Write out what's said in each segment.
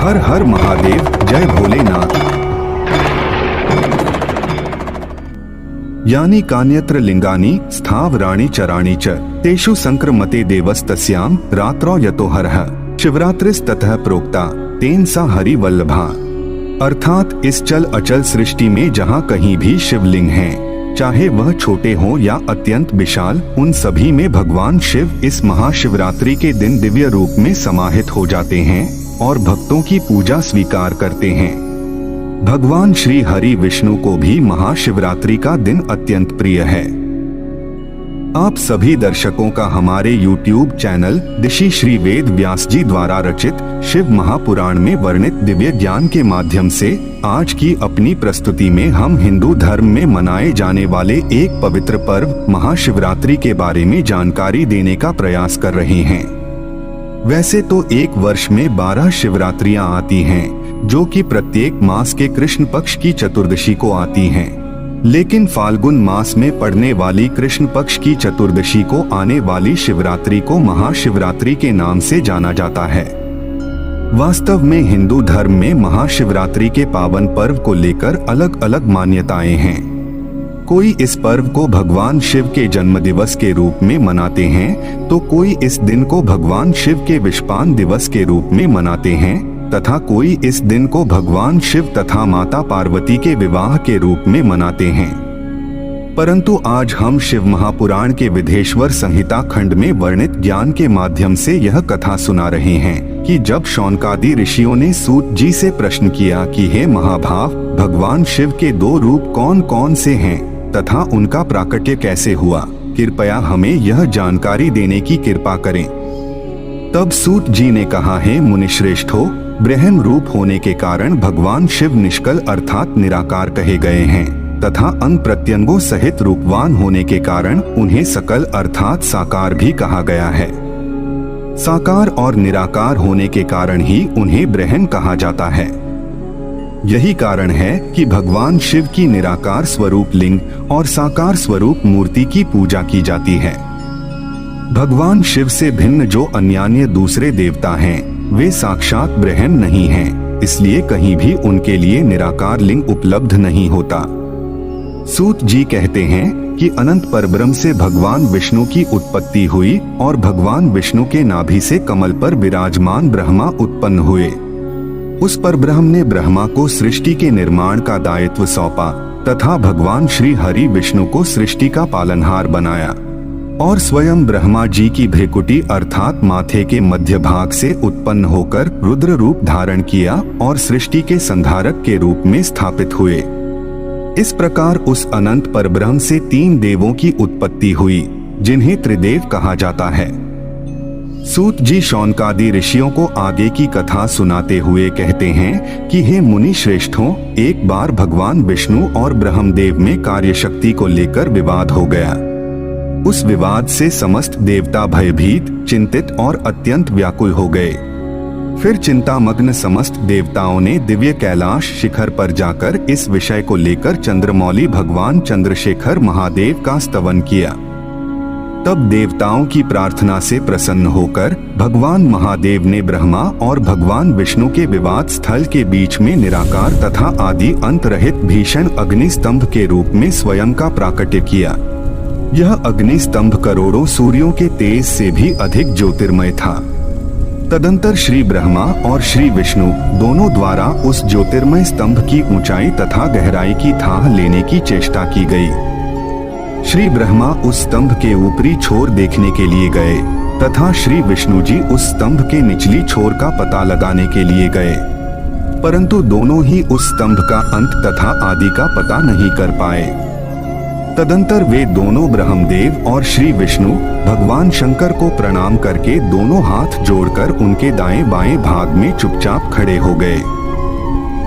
हर हर महादेव, जय भोलेनाथ। यानि कान्यत्र लिंगानि स्थावराणि चराणि च तेषु संक्रमते देवस्तस्यां रात्रौ यतो हरः शिवरात्रिस्ततः प्रोक्ता तेन सा हरि वल्लभा। अर्थात इस चल अचल सृष्टि में जहाँ कहीं भी शिवलिंग हैं, चाहे वह छोटे हों या अत्यंत विशाल, उन सभी में भगवान शिव इस महाशिवरात्रि के दिन दिव्य रूप में समाहित हो जाते हैं और भक्तों की पूजा स्वीकार करते हैं। भगवान श्री हरि विष्णु को भी महाशिवरात्रि का दिन अत्यंत प्रिय है। आप सभी दर्शकों का हमारे YouTube चैनल ऋषि श्री वेद व्यास जी द्वारा रचित शिव महापुराण में वर्णित दिव्य ज्ञान के माध्यम से आज की अपनी प्रस्तुति में हम हिंदू धर्म में मनाए जाने वाले एक पवित्र पर्व महाशिवरात्रि के बारे में जानकारी देने का प्रयास कर रहे हैं। वैसे तो एक वर्ष में 12 शिवरात्रियां आती हैं, जो कि प्रत्येक मास के कृष्ण पक्ष की चतुर्दशी को आती हैं। लेकिन फाल्गुन मास में पड़ने वाली कृष्ण पक्ष की चतुर्दशी को आने वाली शिवरात्रि को महाशिवरात्रि के नाम से जाना जाता है। वास्तव में हिंदू धर्म में महाशिवरात्रि के पावन पर्व को लेकर अलग अलग मान्यताएं हैं। कोई इस पर्व को भगवान शिव के जन्म दिवस के रूप में मनाते हैं, तो कोई इस दिन को भगवान शिव के विष्पान दिवस के रूप में मनाते हैं, तथा कोई इस दिन को भगवान शिव तथा माता पार्वती के विवाह के रूप में मनाते हैं। परंतु आज हम शिव महापुराण के विधेश्वर संहिता खंड में वर्णित ज्ञान के माध्यम से यह कथा सुना रहे हैं कि जब शौनकादि ऋषियों ने सूत जी से प्रश्न किया कि हे महाभाव, भगवान शिव के 2 रूप कौन कौन से हैं तथा उनका प्राकट्य कैसे हुआ, कृपया हमें यह जानकारी देने की कृपा करें। तब सूत जी ने कहा, हे मुनिश्रेष्ठो, ब्रह्म रूप होने के कारण भगवान शिव निष्कल अर्थात निराकार कहे गए हैं, तथा अंग प्रत्यंगों सहित रूपवान होने के कारण उन्हें सकल अर्थात साकार भी कहा गया है। साकार और निराकार होने के कारण ही उन्हें ब्रह्म कहा जाता है। यही कारण है कि भगवान शिव की निराकार स्वरूप लिंग और साकार स्वरूप मूर्ति की पूजा की जाती है। भगवान शिव से भिन्न जो अन्यान्य दूसरे देवता हैं, वे साक्षात ब्रह्म नहीं हैं, इसलिए कहीं भी उनके लिए निराकार लिंग उपलब्ध नहीं होता। सूत जी कहते हैं कि अनंत परब्रह्म से भगवान विष्णु की उत्पत्ति हुई और भगवान विष्णु के नाभि से कमल पर विराजमान ब्रह्मा उत्पन्न हुए। उस परब्रह्म ने ब्रह्मा को सृष्टि के निर्माण का दायित्व सौंपा तथा भगवान श्री हरि विष्णु को सृष्टि का पालनहार बनाया और स्वयं ब्रह्मा जी की भ्रिकुटी अर्थात माथे के मध्य भाग से उत्पन्न होकर रुद्र रूप धारण किया और सृष्टि के संधारक के रूप में स्थापित हुए। इस प्रकार उस अनंत परब्रह्म से 3 देवों की उत्पत्ति हुई, जिन्हें त्रिदेव कहा जाता है। सूत जी शौनकादि ऋषियों को आगे की कथा सुनाते हुए कहते हैं कि हे मुनि श्रेष्ठों, एक बार भगवान विष्णु और ब्रह्मदेव में कार्य शक्ति को लेकर विवाद हो गया। उस विवाद से समस्त देवता भयभीत, चिंतित और अत्यंत व्याकुल हो गए। फिर चिंतामग्न समस्त देवताओं ने दिव्य कैलाश शिखर पर जाकर इस विषय को लेकर चंद्रमौली भगवान चंद्रशेखर महादेव का स्तवन किया। तब देवताओं की प्रार्थना से प्रसन्न होकर भगवान महादेव ने ब्रह्मा और भगवान विष्णु के विवाद स्थल के बीच में निराकार तथा आदि अंत रहित भीषण अग्नि स्तंभ के रूप में स्वयं का प्राकट्य किया। यह अग्नि स्तंभ करोड़ों सूर्यों के तेज से भी अधिक ज्योतिर्मय था। तदंतर श्री ब्रह्मा और श्री विष्णु दोनों द्वारा उस ज्योतिर्मय स्तंभ की ऊंचाई तथा गहराई की थाह लेने की चेष्टा की गई। श्री ब्रह्मा उस स्तंभ के ऊपरी छोर देखने के लिए गए तथा श्री विष्णु जी उस स्तंभ के निचली छोर का पता लगाने के लिए गए, परंतु दोनों ही उस स्तंभ का अंत तथा आदि का पता नहीं कर पाए। तदंतर वे दोनों ब्रह्मदेव और श्री विष्णु भगवान शंकर को प्रणाम करके दोनों हाथ जोड़कर उनके दाएं बाएं भाग में चुपचाप खड़े हो गए।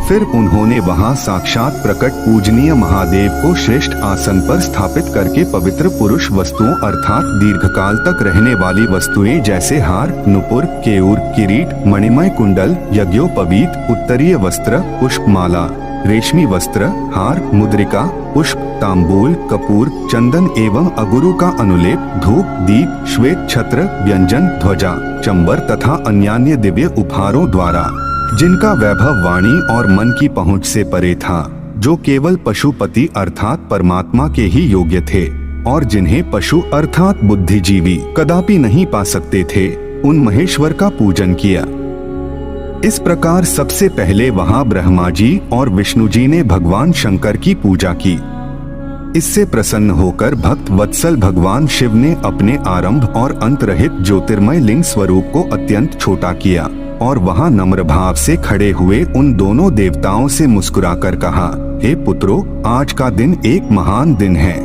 फिर उन्होंने वहां साक्षात प्रकट पूजनीय महादेव को श्रेष्ठ आसन पर स्थापित करके पवित्र पुरुष वस्तुओं अर्थात दीर्घकाल तक रहने वाली वस्तुएं जैसे हार, नुपुर, केयूर, किरीट, मणिमय कुंडल, यज्ञोपवीत, उत्तरीय वस्त्र, पुष्पमाला, रेशमी वस्त्र, हार, मुद्रिका, पुष्प, तांबूल, कपूर, चंदन एवं अगुरु का अनुलेप, धूप, दीप, श्वेत छत्र, व्यंजन, ध्वजा, चंबर तथा अन्यान्य दिव्य उपहारों द्वारा जिनका वैभव वाणी और मन की पहुंच से परे था, जो केवल पशुपति अर्थात परमात्मा के ही योग्य थे और जिन्हें पशु अर्थात बुद्धिजीवी कदापि नहीं पा सकते थे, उन महेश्वर का पूजन किया। इस प्रकार सबसे पहले वहां ब्रह्मा जी और विष्णु जी ने भगवान शंकर की पूजा की। इससे प्रसन्न होकर भक्त वत्सल भगवान शिव ने अपने आरंभ और अंत रहित ज्योतिर्मय लिंग स्वरूप को अत्यंत छोटा किया और वहां नम्र भाव से खड़े हुए उन दोनों देवताओं से मुस्कुराकर कहा, हे पुत्रों, आज का दिन एक महान दिन है।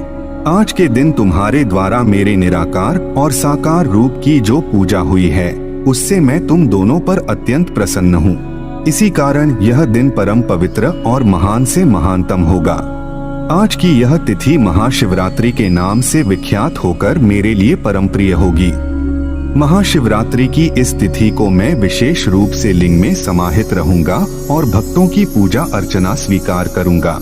आज के दिन तुम्हारे द्वारा मेरे निराकार और साकार रूप की जो पूजा हुई है, उससे मैं तुम दोनों पर अत्यंत प्रसन्न हूँ। इसी कारण यह दिन परम पवित्र और महान से महानतम होगा। आज की यह तिथि महाशिवरात्रि के नाम से विख्यात होकर मेरे लिए परम प्रिय होगी। महाशिवरात्रि की इस तिथि को मैं विशेष रूप से लिंग में समाहित रहूंगा और भक्तों की पूजा अर्चना स्वीकार करूंगा।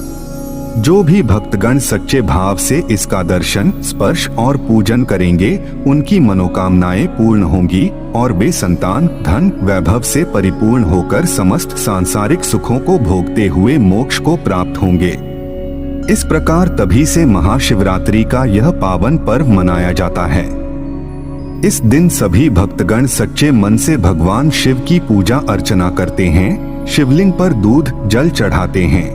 जो भी भक्तगण सच्चे भाव से इसका दर्शन, स्पर्श और पूजन करेंगे, उनकी मनोकामनाएं पूर्ण होंगी और वे संतान, धन, वैभव से परिपूर्ण होकर समस्त सांसारिक सुखों को भोगते हुए मोक्ष को प्राप्त होंगे। इस प्रकार तभी से महाशिवरात्रि का यह पावन पर्व मनाया जाता है। इस दिन सभी भक्तगण सच्चे मन से भगवान शिव की पूजा अर्चना करते हैं, शिवलिंग पर दूध जल चढ़ाते हैं,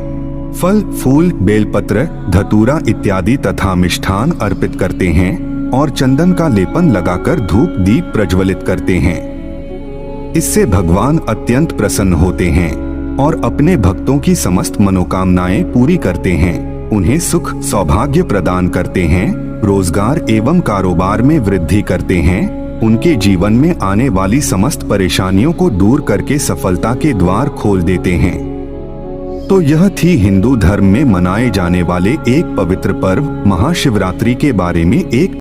फल, फूल, बेलपत्र, धतूरा इत्यादि तथा मिष्ठान अर्पित करते हैं और चंदन का लेपन लगाकर धूप दीप प्रज्वलित करते हैं। इससे भगवान अत्यंत प्रसन्न होते हैं और अपने भक्तों की समस्त मनोकामनाएं पूरी करते हैं, उन्हें सुख सौभाग्य प्रदान करते हैं, रोजगार एवं कारोबार में वृद्धि करते हैं, उनके जीवन में आने वाली समस्त परेशानियों को दूर करके सफलता के द्वार खोल देते हैं। तो यह थी हिंदू धर्म में मनाए जाने वाले एक पवित्र पर्व महाशिवरात्रि के बारे में एक